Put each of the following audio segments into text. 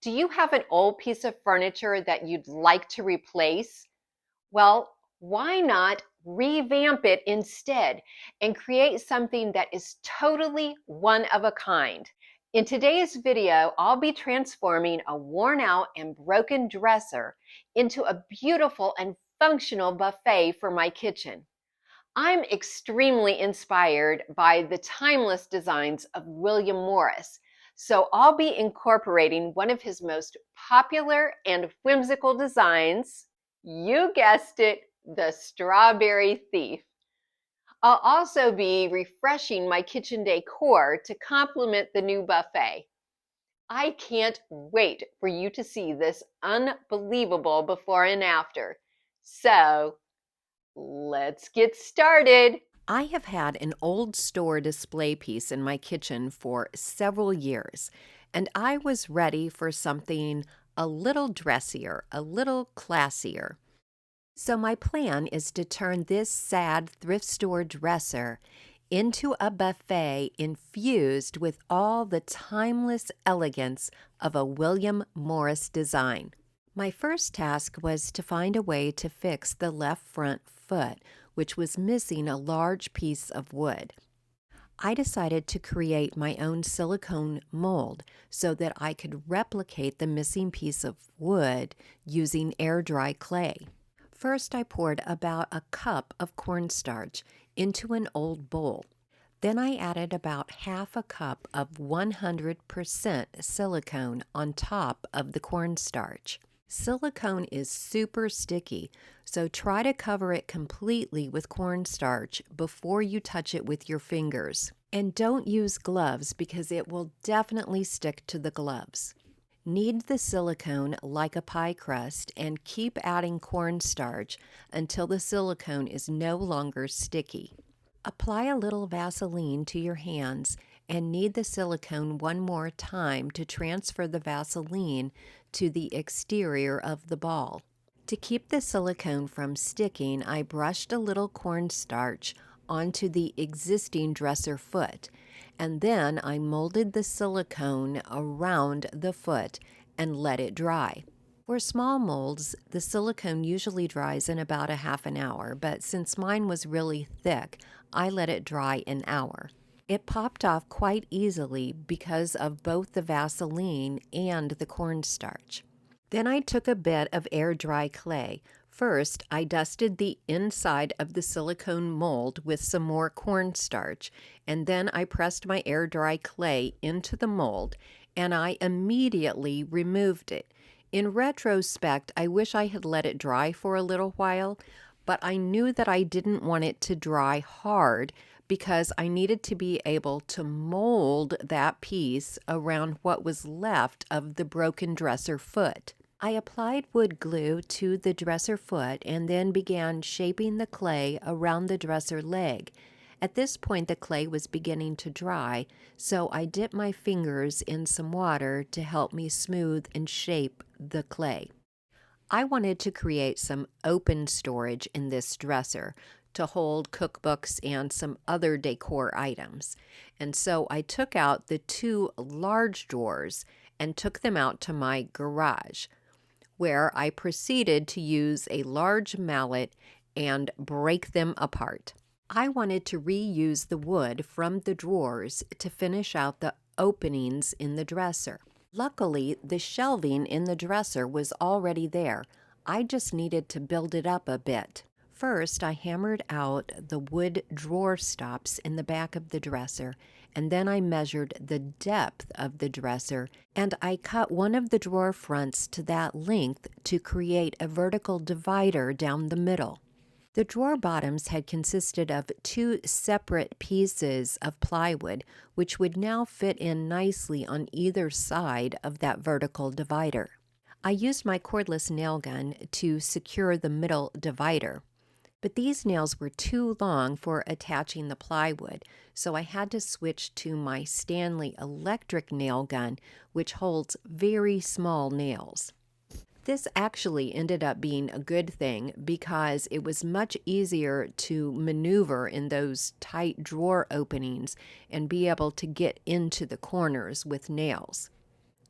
Do you have an old piece of furniture that you'd like to replace? Well, why not revamp it instead and create something that is totally one of a kind? In today's video, I'll be transforming a worn out and broken dresser into a beautiful and functional buffet for my kitchen. I'm extremely inspired by the timeless designs of William Morris, so I'll be incorporating one of his most popular and whimsical designs. You guessed it, the Strawberry Thief. I'll also be refreshing my kitchen decor to complement the new buffet. I can't wait for you to see this unbelievable before and after. So, let's get started. I have had an old store display piece in my kitchen for several years, and I was ready for something a little dressier, a little classier. So my plan is to turn this sad thrift store dresser into a buffet infused with all the timeless elegance of a William Morris design. My first task was to find a way to fix the left front foot, which was missing a large piece of wood. I decided to create my own silicone mold so that I could replicate the missing piece of wood using air-dry clay. First, I poured about a cup of cornstarch into an old bowl. Then I added about half a cup of 100% silicone on top of the cornstarch. Silicone is super sticky, so try to cover it completely with cornstarch before you touch it with your fingers. And don't use gloves because it will definitely stick to the gloves. Knead the silicone like a pie crust and keep adding cornstarch until the silicone is no longer sticky. Apply a little Vaseline to your hands and knead the silicone one more time to transfer the Vaseline to the exterior of the ball. To keep the silicone from sticking, I brushed a little cornstarch onto the existing dresser foot, and then I molded the silicone around the foot and let it dry. For small molds, the silicone usually dries in about a half an hour, but since mine was really thick, I let it dry an hour. It popped off quite easily because of both the Vaseline and the cornstarch. Then I took a bit of air-dry clay. First, I dusted the inside of the silicone mold with some more cornstarch, and then I pressed my air-dry clay into the mold, and I immediately removed it. In retrospect, I wish I had let it dry for a little while, but I knew that I didn't want it to dry hard because I needed to be able to mold that piece around what was left of the broken dresser foot. I applied wood glue to the dresser foot and then began shaping the clay around the dresser leg. At this point, the clay was beginning to dry, so I dipped my fingers in some water to help me smooth and shape the clay. I wanted to create some open storage in this dresser to hold cookbooks and some other decor items. And so I took out the two large drawers and took them out to my garage, where I proceeded to use a large mallet and break them apart. I wanted to reuse the wood from the drawers to finish out the openings in the dresser. Luckily, the shelving in the dresser was already there. I just needed to build it up a bit. First, I hammered out the wood drawer stops in the back of the dresser, and then I measured the depth of the dresser, and I cut one of the drawer fronts to that length to create a vertical divider down the middle. The drawer bottoms had consisted of two separate pieces of plywood, which would now fit in nicely on either side of that vertical divider. I used my cordless nail gun to secure the middle divider, but these nails were too long for attaching the plywood, so I had to switch to my Stanley electric nail gun, which holds very small nails. This actually ended up being a good thing because it was much easier to maneuver in those tight drawer openings and be able to get into the corners with nails.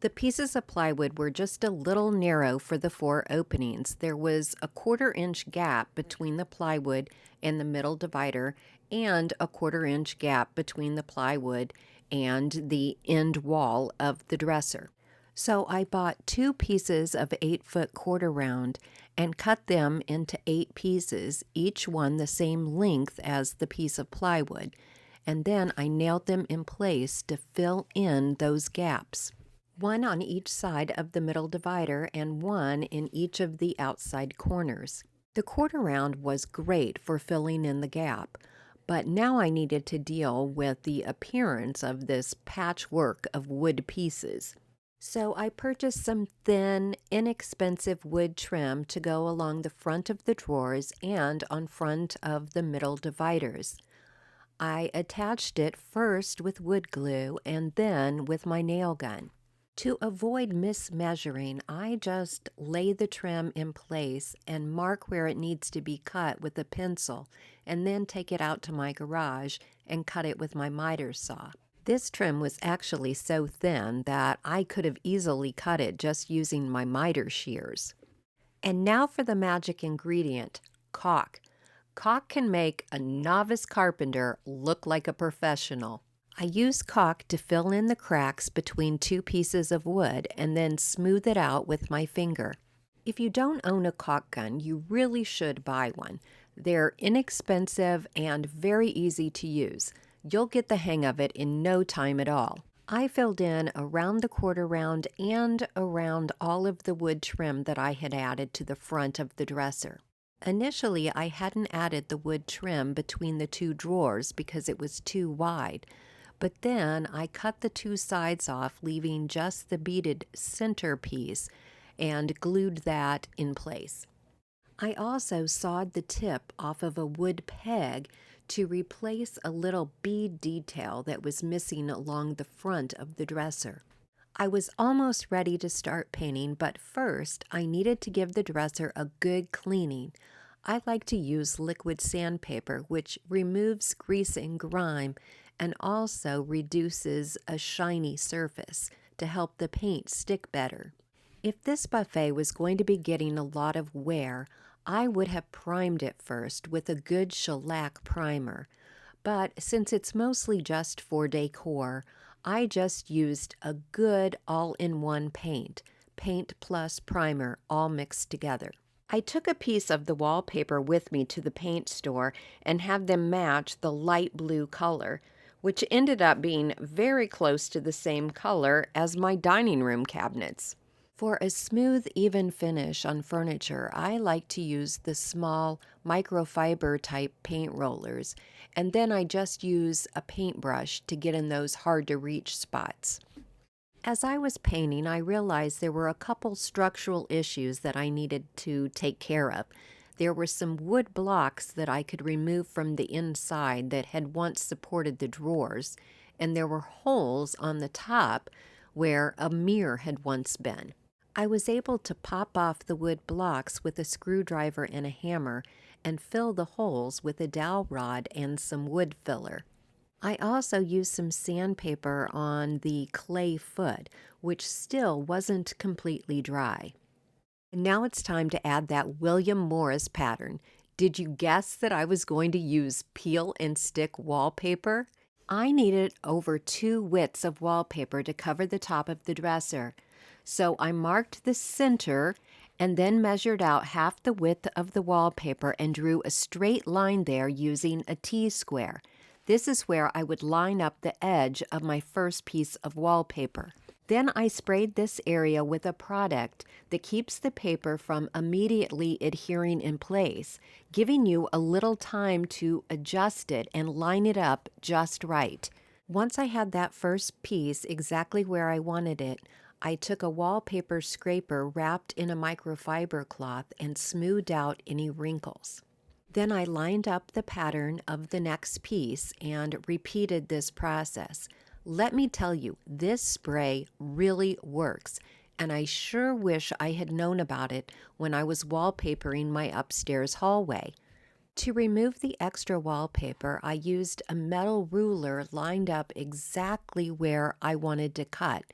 The pieces of plywood were just a little narrow for the four openings. There was a 1/4 inch gap between the plywood and the middle divider, and a 1/4 inch gap between the plywood and the end wall of the dresser. So I bought two pieces of 8-foot quarter round and cut them into 8 pieces, each one the same length as the piece of plywood. And then I nailed them in place to fill in those gaps. One on each side of the middle divider and one in each of the outside corners. The quarter round was great for filling in the gap, but now I needed to deal with the appearance of this patchwork of wood pieces. So I purchased some thin, inexpensive wood trim to go along the front of the drawers and on front of the middle dividers. I attached it first with wood glue and then with my nail gun. To avoid mismeasuring, I just lay the trim in place and mark where it needs to be cut with a pencil, and then take it out to my garage and cut it with my miter saw. This trim was actually so thin that I could have easily cut it just using my miter shears. And now for the magic ingredient, caulk. Caulk can make a novice carpenter look like a professional. I use caulk to fill in the cracks between two pieces of wood and then smooth it out with my finger. If you don't own a caulk gun, you really should buy one. They're inexpensive and very easy to use. You'll get the hang of it in no time at all. I filled in around the quarter round and around all of the wood trim that I had added to the front of the dresser. Initially, I hadn't added the wood trim between the two drawers because it was too wide, but then I cut the two sides off, leaving just the beaded center piece, and glued that in place. I also sawed the tip off of a wood peg to replace a little bead detail that was missing along the front of the dresser. I was almost ready to start painting, but first I needed to give the dresser a good cleaning. I like to use liquid sandpaper, which removes grease and grime and also reduces a shiny surface to help the paint stick better. If this buffet was going to be getting a lot of wear, I would have primed it first with a good shellac primer. But since it's mostly just for decor, I just used a good all-in-one paint plus primer, all mixed together. I took a piece of the wallpaper with me to the paint store and had them match the light blue color, which ended up being very close to the same color as my dining room cabinets. For a smooth, even finish on furniture, I like to use the small microfiber type paint rollers, and then I just use a paintbrush to get in those hard-to-reach spots. As I was painting, I realized there were a couple structural issues that I needed to take care of. There were some wood blocks that I could remove from the inside that had once supported the drawers, and there were holes on the top where a mirror had once been. I was able to pop off the wood blocks with a screwdriver and a hammer and fill the holes with a dowel rod and some wood filler. I also used some sandpaper on the clay foot, which still wasn't completely dry. And now it's time to add that William Morris pattern. Did you guess that I was going to use peel and stick wallpaper? I needed over 2 widths of wallpaper to cover the top of the dresser. So I marked the center and then measured out half the width of the wallpaper and drew a straight line there using a T-square. This is where I would line up the edge of my first piece of wallpaper. Then I sprayed this area with a product that keeps the paper from immediately adhering in place, giving you a little time to adjust it and line it up just right. Once I had that first piece exactly where I wanted it, I took a wallpaper scraper wrapped in a microfiber cloth and smoothed out any wrinkles. Then I lined up the pattern of the next piece and repeated this process. Let me tell you, this spray really works, and I sure wish I had known about it when I was wallpapering my upstairs hallway. To remove the extra wallpaper, I used a metal ruler lined up exactly where I wanted to cut,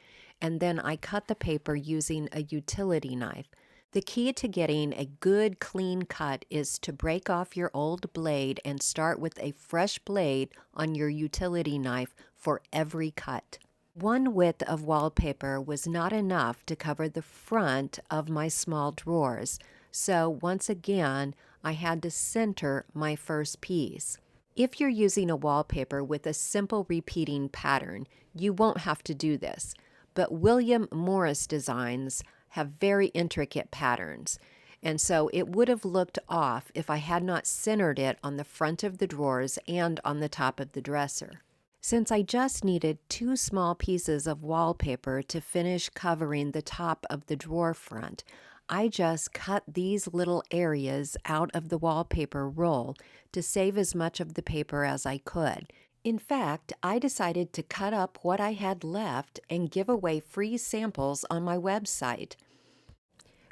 and then I cut the paper using a utility knife. The key to getting a good clean cut is to break off your old blade and start with a fresh blade on your utility knife for every cut. One width of wallpaper was not enough to cover the front of my small drawers, so once again, I had to center my first piece. If you're using a wallpaper with a simple repeating pattern, you won't have to do this, but William Morris designs have very intricate patterns, and so it would have looked off if I had not centered it on the front of the drawers and on the top of the dresser. Since I just needed 2 small pieces of wallpaper to finish covering the top of the drawer front, I just cut these little areas out of the wallpaper roll to save as much of the paper as I could. In fact, I decided to cut up what I had left and give away free samples on my website.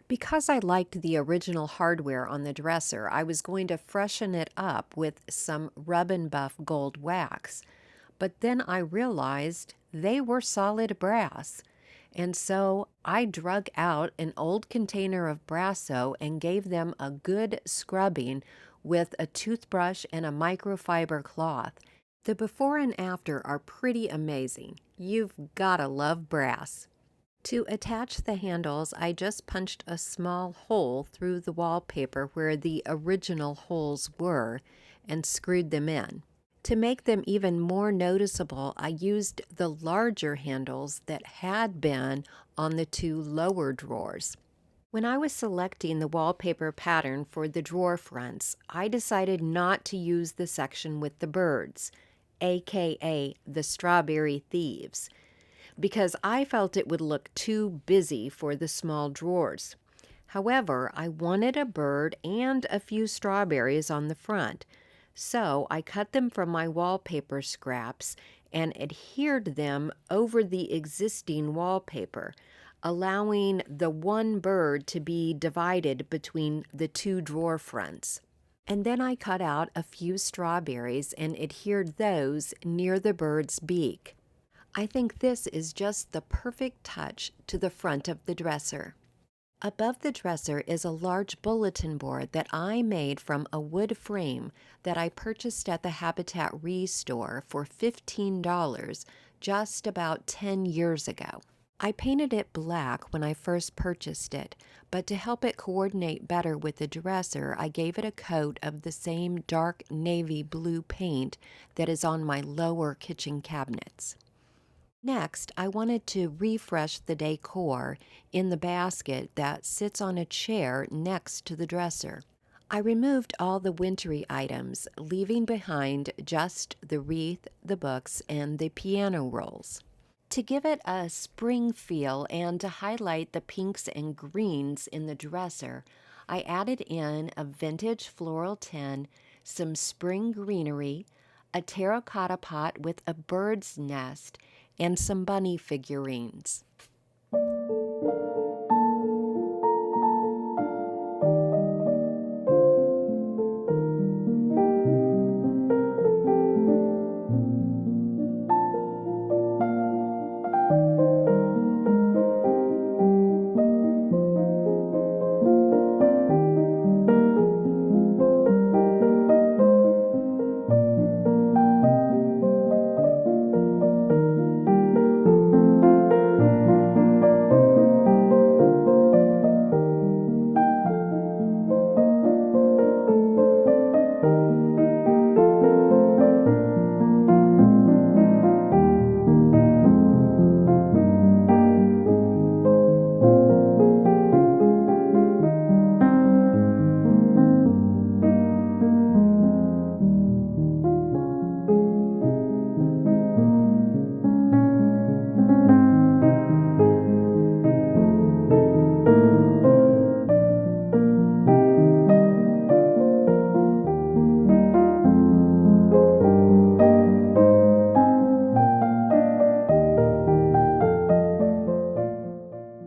Because I liked the original hardware on the dresser, I was going to freshen it up with some Rub and Buff gold wax. But then I realized they were solid brass. And so I drug out an old container of Brasso and gave them a good scrubbing with a toothbrush and a microfiber cloth. The before and after are pretty amazing. You've gotta love brass. To attach the handles, I just punched a small hole through the wallpaper where the original holes were and screwed them in. To make them even more noticeable, I used the larger handles that had been on the 2 lower drawers. When I was selecting the wallpaper pattern for the drawer fronts, I decided not to use the section with the birds, aka the strawberry thieves, because I felt it would look too busy for the small drawers. However, I wanted a bird and a few strawberries on the front, so I cut them from my wallpaper scraps and adhered them over the existing wallpaper, allowing the one bird to be divided between the 2 drawer fronts. And then I cut out a few strawberries and adhered those near the bird's beak. I think this is just the perfect touch to the front of the dresser. Above the dresser is a large bulletin board that I made from a wood frame that I purchased at the Habitat Restore for $15 just about 10 years ago. I painted it black when I first purchased it, but to help it coordinate better with the dresser, I gave it a coat of the same dark navy blue paint that is on my lower kitchen cabinets. Next, I wanted to refresh the decor in the basket that sits on a chair next to the dresser. I removed all the wintry items, leaving behind just the wreath, the books, and the piano rolls. To give it a spring feel and to highlight the pinks and greens in the dresser, I added in a vintage floral tin, some spring greenery, a terracotta pot with a bird's nest, and some bunny figurines.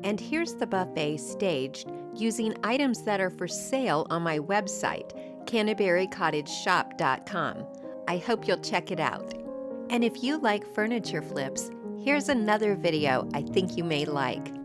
And here's the buffet staged using items that are for sale on my website, canterburycottageshop.com. I hope you'll check it out. And if you like furniture flips, Here's another video I think you may like.